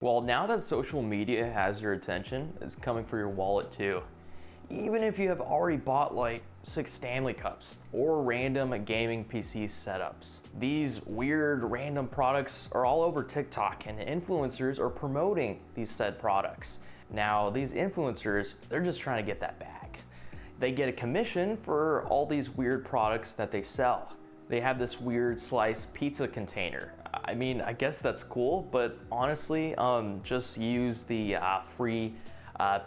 Well, now that social media has your attention, it's coming for your wallet too. Even if you have already bought like 6 Stanley Cups or random gaming PC setups. These weird random products are all over TikTok and influencers are promoting these said products. Now, these influencers, they're just trying to get that bag. They get a commission for all these weird products that they sell. They have this weird sliced pizza container. I mean, I guess that's cool, but honestly, just use the free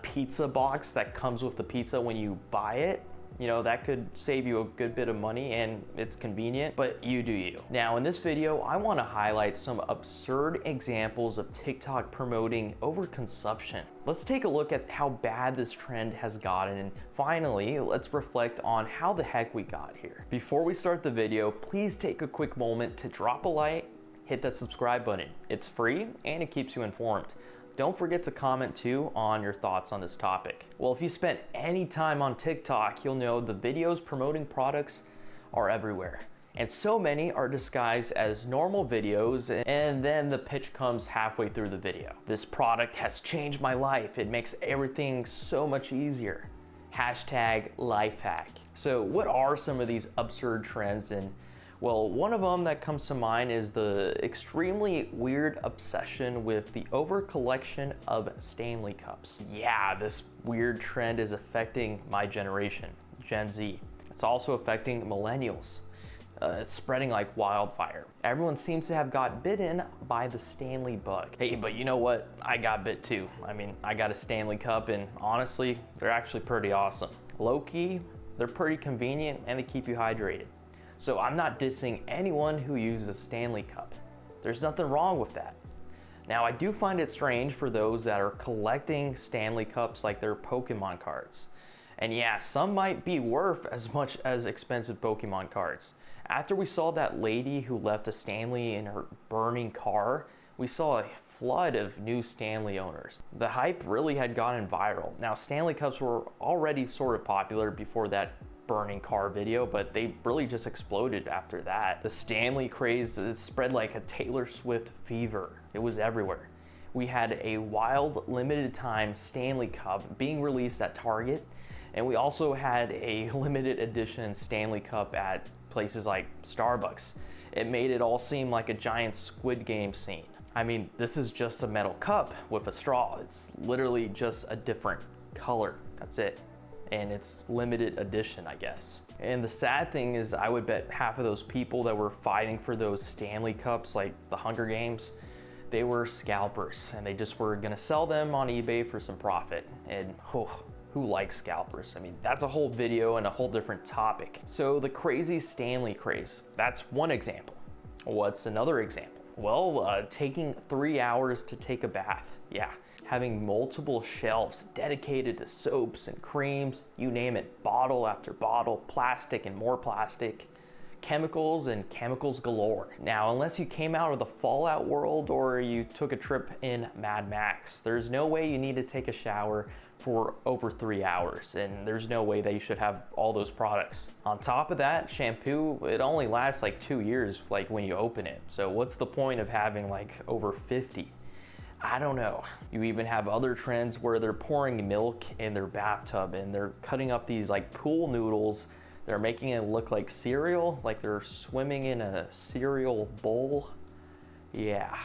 pizza box that comes with the pizza when you buy it. You know, that could save you a good bit of money and it's convenient, but you do you. Now, in this video, I want to highlight some absurd examples of TikTok promoting overconsumption. Let's take a look at how bad this trend has gotten, and finally, let's reflect on how the heck we got here. Before we start the video, please take a quick moment to drop a like, hit that subscribe button. It's free and it keeps you informed. Don't forget to comment too on your thoughts on this topic. Well, if you spent any time on TikTok, you'll know the videos promoting products are everywhere. And so many are disguised as normal videos, and then the pitch comes halfway through the video. This product has changed my life. It makes everything so much easier. Hashtag life hack. So what are some of these absurd trends? And well, one of them that comes to mind is the extremely weird obsession with the over collection of Stanley Cups. Yeah, this weird trend is affecting my generation, Gen Z. It's also affecting millennials. It's spreading like wildfire. Everyone seems to have got bitten by the Stanley bug. Hey, but you know what? I got bit too. I mean, I got a Stanley Cup and honestly, they're actually pretty awesome. Low key, they're pretty convenient and they keep you hydrated. So I'm not dissing anyone who uses a Stanley Cup. There's nothing wrong with that. Now, I do find it strange for those that are collecting Stanley Cups like they're Pokemon cards. And yeah, some might be worth as much as expensive Pokemon cards. After we saw that lady who left a Stanley in her burning car, we saw a flood of new Stanley owners. The hype really had gotten viral. Now, Stanley Cups were already sort of popular before that burning car video, but they really just exploded after that. The Stanley craze spread like a Taylor Swift fever. It was everywhere. We had a wild limited time Stanley Cup being released at Target, and we also had a limited edition Stanley Cup at places like Starbucks. It made it all seem like a giant Squid Game scene. I mean, this is just a metal cup with a straw. It's literally just a different color. That's it. And it's limited edition, I guess. And the sad thing is, I would bet half of those people that were fighting for those Stanley Cups, like the Hunger Games, they were scalpers and they just were gonna sell them on eBay for some profit. And who likes scalpers? I mean, that's a whole video and a whole different topic. So the crazy Stanley craze, that's one example. What's another example? Well, taking 3 hours to take a bath. Yeah. Having multiple shelves dedicated to soaps and creams, you name it, bottle after bottle, plastic and more plastic, chemicals and chemicals galore. Now, unless you came out of the Fallout world or you took a trip in Mad Max, there's no way you need to take a shower for over 3 hours, and there's no way that you should have all those products. On top of that, shampoo, it only lasts like 2 years, like when you open it. So what's the point of having like over 50? I don't know. You even have other trends where they're pouring milk in their bathtub and they're cutting up these like pool noodles. They're making it look like cereal, like they're swimming in a cereal bowl. Yeah,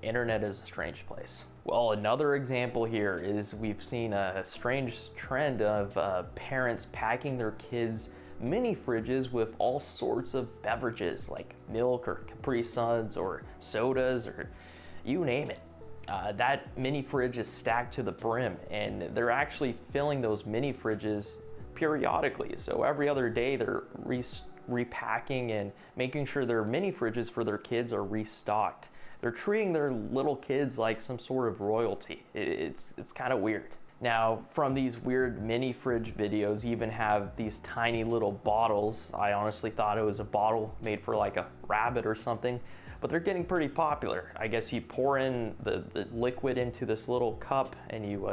internet is a strange place. Well, another example here is we've seen a strange trend of parents packing their kids' mini fridges with all sorts of beverages like milk or Capri Suns or sodas or you name it. That mini fridge is stacked to the brim, and they're actually filling those mini fridges periodically. So every other day they're repacking and making sure their mini fridges for their kids are restocked. They're treating their little kids like some sort of royalty. It's kind of weird. Now, from these weird mini fridge videos, you even have these tiny little bottles. I honestly thought it was a bottle made for like a rabbit or something, but they're getting pretty popular. I guess you pour in the liquid into this little cup and you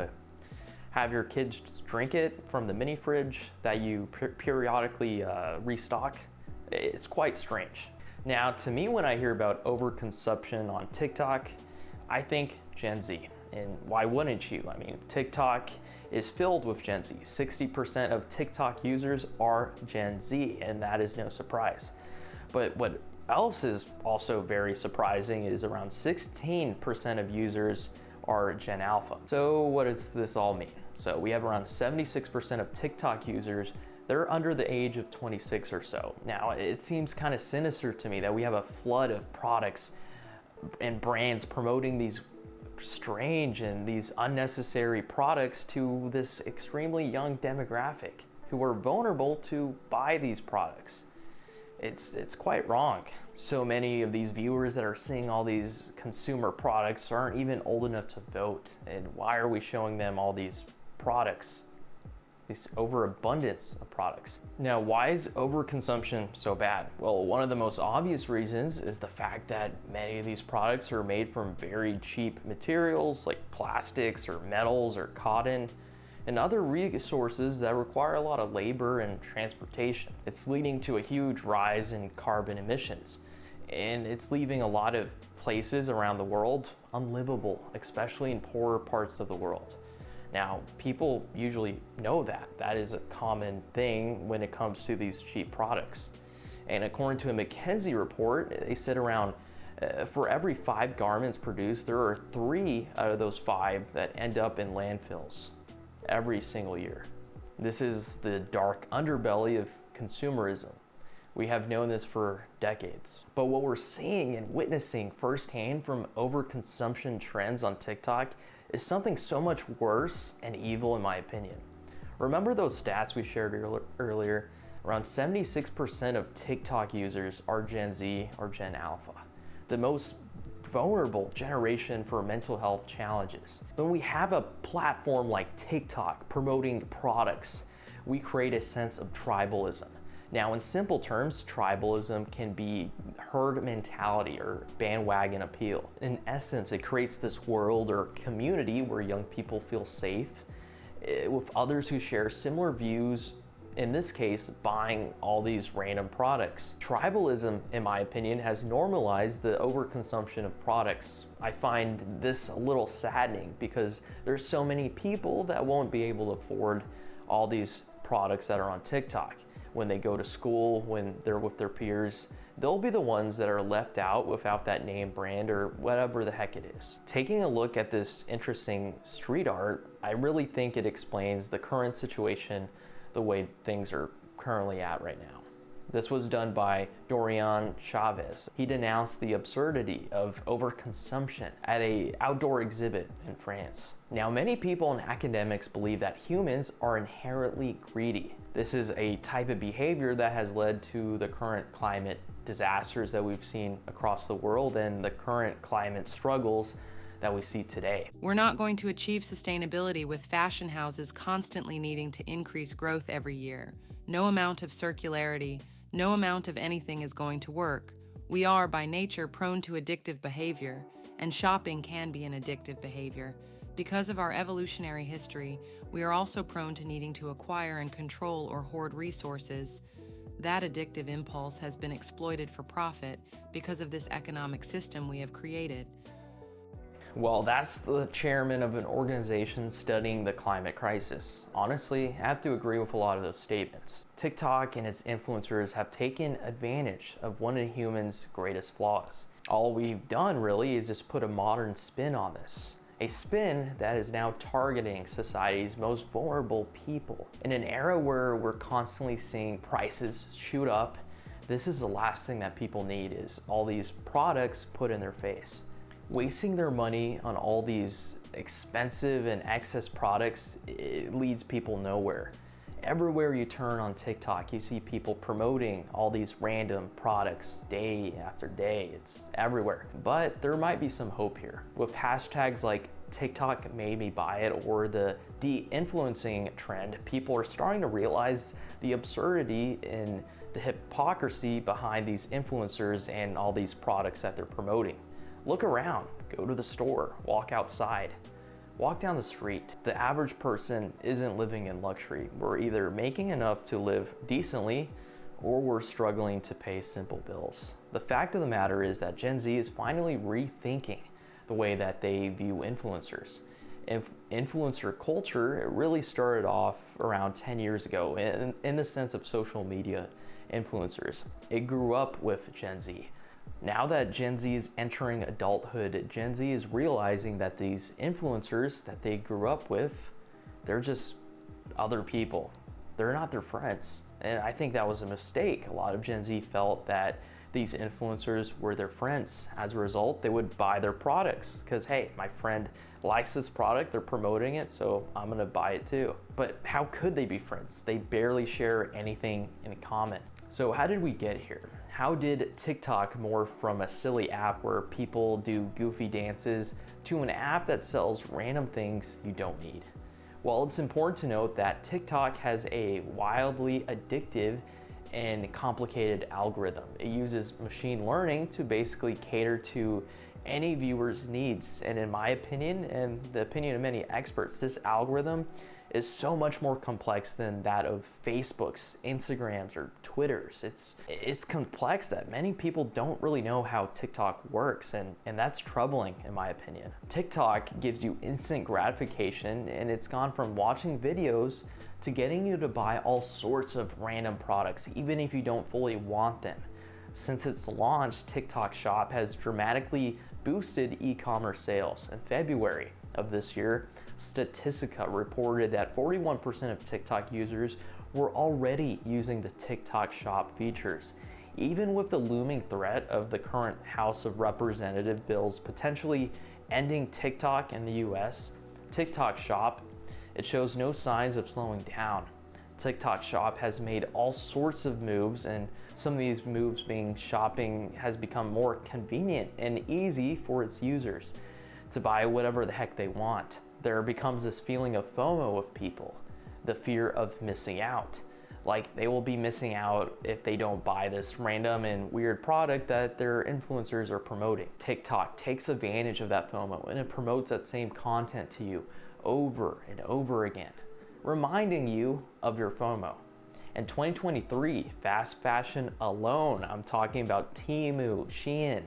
have your kids drink it from the mini fridge that you periodically restock. It's quite strange. Now, to me, when I hear about overconsumption on TikTok, I think Gen Z. And why wouldn't you? I mean, TikTok is filled with Gen Z. 60% of TikTok users are Gen Z, and that is no surprise. But what else is also very surprising is around 16% of users are Gen Alpha. So what does this all mean? So we have around 76% of TikTok users, they're under the age of 26 or so. Now, it seems kind of sinister to me that we have a flood of products and brands promoting these strange and these unnecessary products to this extremely young demographic who are vulnerable to buy these products. It's quite wrong. So many of these viewers that are seeing all these consumer products aren't even old enough to vote. And why are we showing them all these products? This overabundance of products. Now, why is overconsumption so bad? Well, one of the most obvious reasons is the fact that many of these products are made from very cheap materials like plastics or metals or cotton and other resources that require a lot of labor and transportation. It's leading to a huge rise in carbon emissions, and it's leaving a lot of places around the world unlivable, especially in poorer parts of the world. Now, people usually know that. That is a common thing when it comes to these cheap products. And according to a McKinsey report, they said around for every 5 garments produced, there are 3 out of those 5 that end up in landfills every single year. This is the dark underbelly of consumerism. We have known this for decades. But what we're seeing and witnessing firsthand from overconsumption trends on TikTok is something so much worse and evil in my opinion. Remember those stats we shared earlier? Around 76% of TikTok users are Gen Z or Gen Alpha, the most vulnerable generation for mental health challenges. When we have a platform like TikTok promoting products, we create a sense of tribalism. Now, in simple terms, tribalism can be herd mentality or bandwagon appeal. In essence, it creates this world or community where young people feel safe with others who share similar views, in this case, buying all these random products. Tribalism, in my opinion, has normalized the overconsumption of products. I find this a little saddening because there's so many people that won't be able to afford all these products that are on TikTok. When they go to school, when they're with their peers, they'll be the ones that are left out without that name brand or whatever the heck it is. Taking a look at this interesting street art, I really think it explains the current situation the way things are currently at right now. This was done by Dorian Chavez. He denounced the absurdity of overconsumption at an outdoor exhibit in France. Now, many people and academics believe that humans are inherently greedy. This is a type of behavior that has led to the current climate disasters that we've seen across the world and the current climate struggles that we see today. We're not going to achieve sustainability with fashion houses constantly needing to increase growth every year. No amount of circularity, no amount of anything is going to work. We are, by nature, prone to addictive behavior, and shopping can be an addictive behavior. Because of our evolutionary history, we are also prone to needing to acquire and control or hoard resources. That addictive impulse has been exploited for profit because of this economic system we have created. Well, that's the chairman of an organization studying the climate crisis. Honestly, I have to agree with a lot of those statements. TikTok and its influencers have taken advantage of one of humans' greatest flaws. All we've done really is just put a modern spin on this. A spin that is now targeting society's most vulnerable people. In an era where we're constantly seeing prices shoot up, this is the last thing that people need is all these products put in their face. Wasting their money on all these expensive and excess products, it leads people nowhere. Everywhere you turn on TikTok, you see people promoting all these random products day after day. It's everywhere. But there might be some hope here. With hashtags like TikTok made me buy it or the de-influencing trend, people are starting to realize the absurdity and the hypocrisy behind these influencers and all these products that they're promoting. Look around, go to the store, walk outside. Walk down the street. The average person isn't living in luxury. We're either making enough to live decently or we're struggling to pay simple bills. The fact of the matter is that Gen Z is finally rethinking the way that they view influencers. Influencer culture, it really started off around 10 years ago in the sense of social media influencers. It grew up with Gen Z. Now that Gen Z is entering adulthood, Gen Z is realizing that these influencers that they grew up with, they're just other people. They're not their friends. And I think that was a mistake. A lot of Gen Z felt that these influencers were their friends. As a result, they would buy their products because, hey, my friend likes this product, they're promoting it, so I'm gonna buy it too. But how could they be friends? They barely share anything in common. So how did we get here? How did TikTok morph from a silly app where people do goofy dances to an app that sells random things you don't need? Well, it's important to note that TikTok has a wildly addictive and complicated algorithm. It uses machine learning to basically cater to any viewer's needs. And in my opinion, and the opinion of many experts, this algorithm is so much more complex than that of Facebook's, Instagrams, or Twitter's. It's complex that many people don't really know how TikTok works, and that's troubling in my opinion. TikTok gives you instant gratification, and it's gone from watching videos to getting you to buy all sorts of random products, even if you don't fully want them. Since its launch, TikTok Shop has dramatically boosted e-commerce sales. In February of this year, Statistica reported that 41% of TikTok users were already using the TikTok Shop features. Even with the looming threat of the current House of Representatives bills potentially ending TikTok in the US, TikTok Shop, it shows no signs of slowing down. TikTok Shop has made all sorts of moves, and some of these moves being shopping has become more convenient and easy for its users to buy whatever the heck they want. There becomes this feeling of FOMO of people, the fear of missing out. Like they will be missing out if they don't buy this random and weird product that their influencers are promoting. TikTok takes advantage of that FOMO and it promotes that same content to you over and over again, reminding you of your FOMO. In 2023, fast fashion alone, I'm talking about Temu, Shein,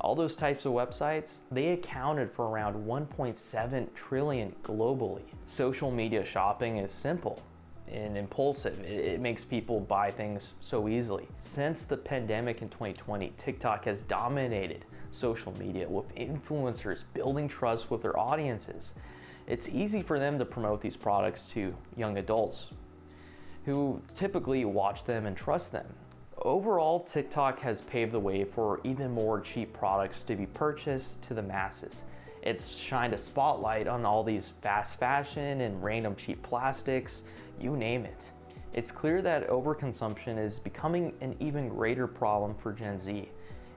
all those types of websites, they accounted for around 1.7 trillion globally. Social media shopping is simple and impulsive. It makes people buy things so easily. Since the pandemic in 2020, TikTok has dominated social media with influencers building trust with their audiences. It's easy for them to promote these products to young adults who typically watch them and trust them. Overall, TikTok has paved the way for even more cheap products to be purchased to the masses. It's shined a spotlight on all these fast fashion and random cheap plastics, you name it. It's clear that overconsumption is becoming an even greater problem for Gen Z.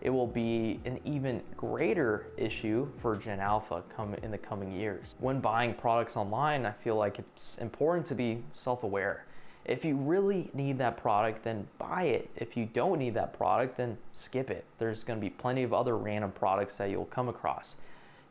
It will be an even greater issue for Gen Alpha in the coming years. When buying products online, I feel like it's important to be self-aware. If you really need that product, then buy it. If you don't need that product, then skip it. There's going to be plenty of other random products that you'll come across.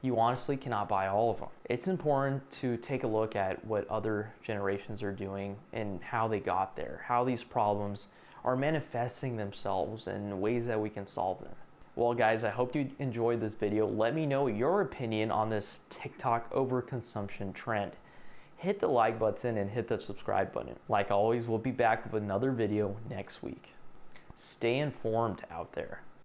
You honestly cannot buy all of them. It's important to take a look at what other generations are doing and how they got there, how these problems are manifesting themselves and ways that we can solve them. Well guys, I hope you enjoyed this video. Let me know your opinion on this TikTok overconsumption trend. Hit the like button and hit the subscribe button. Like always, we'll be back with another video next week. Stay informed out there.